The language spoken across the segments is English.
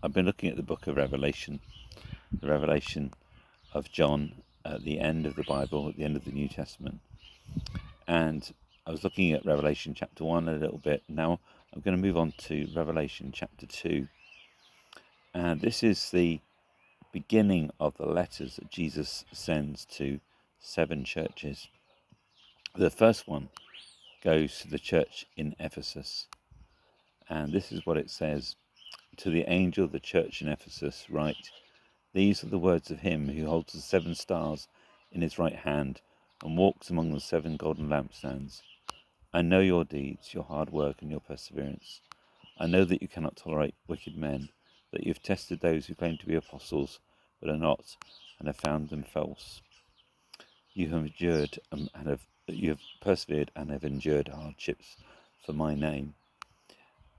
I've been looking at the book of Revelation, the revelation of John at the end of the Bible, at the end of the New Testament. And I was looking at Revelation chapter 1 a little bit. Now I'm going to move on to Revelation chapter 2. And this is the beginning of the letters that Jesus sends to 7 churches. The first one goes to the church in Ephesus. And this is what it says. To the angel of the church in Ephesus write, these are the words of him who holds the 7 stars in his right hand and walks among the 7 golden lampstands. I know your deeds, your hard work and your perseverance. I know that you cannot tolerate wicked men, that you have tested those who claim to be apostles but are not, and have found them false. You have endured you have persevered and have endured hardships for my name.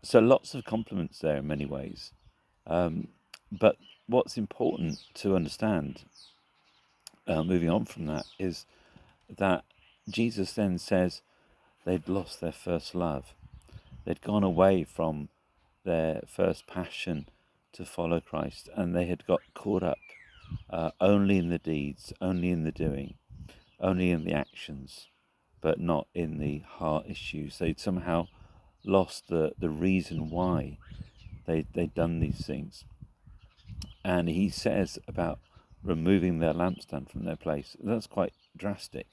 So lots of compliments there in many ways. But what's important to understand, moving on from that, is that Jesus then says they'd lost their first love. They'd gone away from their first passion to follow Christ, and they had got caught up only in the deeds, only in the doing, only in the actions, but not in the heart issues. They'd somehow lost the reason why they'd done these things. And he says about removing their lampstand from their place. That's quite drastic,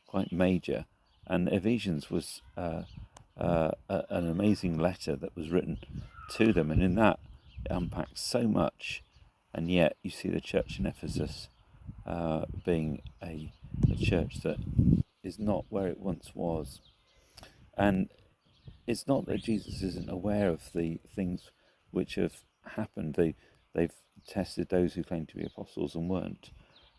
quite major. And Ephesians was an amazing letter that was written to them, and in that it unpacks so much. And yet you see the church in Ephesus being a church that is not where it once was. And it's not that Jesus isn't aware of the things which have happened. They've tested those who claim to be apostles and weren't.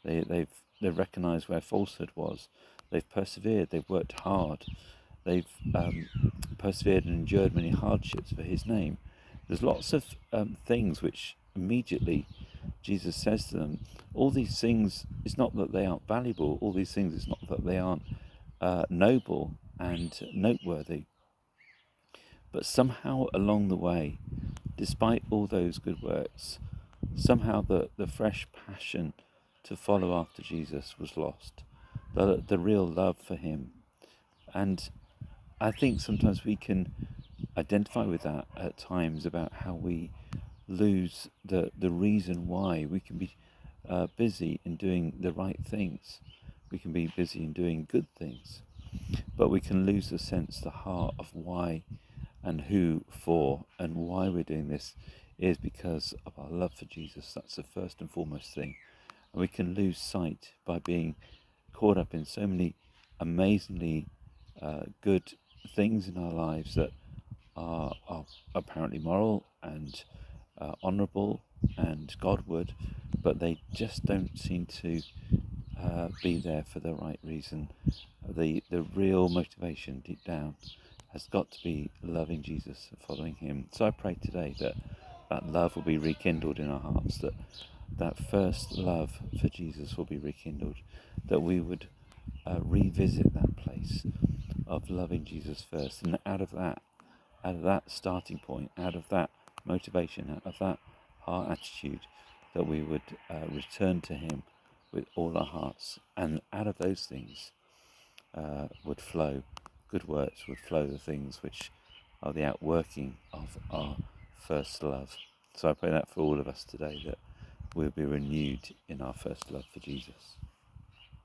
They've recognised where falsehood was. They've persevered. They've worked hard. They've persevered and endured many hardships for his name. There's lots of things which immediately Jesus says to them. All these things, it's not that they aren't valuable. All these things, it's not that they aren't noble and noteworthy. But somehow along the way, despite all those good works, somehow the fresh passion to follow after Jesus was lost. The real love for him. And I think sometimes we can identify with that at times, about how we lose the reason why. We can be busy in doing the right things. We can be busy in doing good things. But we can lose the sense, the heart of why and who for, and why we're doing this is because of our love for Jesus. That's the first and foremost thing. And we can lose sight by being caught up in so many amazingly good things in our lives that are apparently moral and honourable and Godward, but they just don't seem to be there for the right reason. The real motivation deep down has got to be loving Jesus and following him. So I pray today that that love will be rekindled in our hearts, that first love for Jesus will be rekindled, that we would revisit that place of loving Jesus first, and out of that starting point, out of that motivation, out of that heart attitude, that we would return to him with all our hearts, and out of those things would flow good works, would flow the things which are the outworking of our first love. So I pray that for all of us today, that we'll be renewed in our first love for Jesus.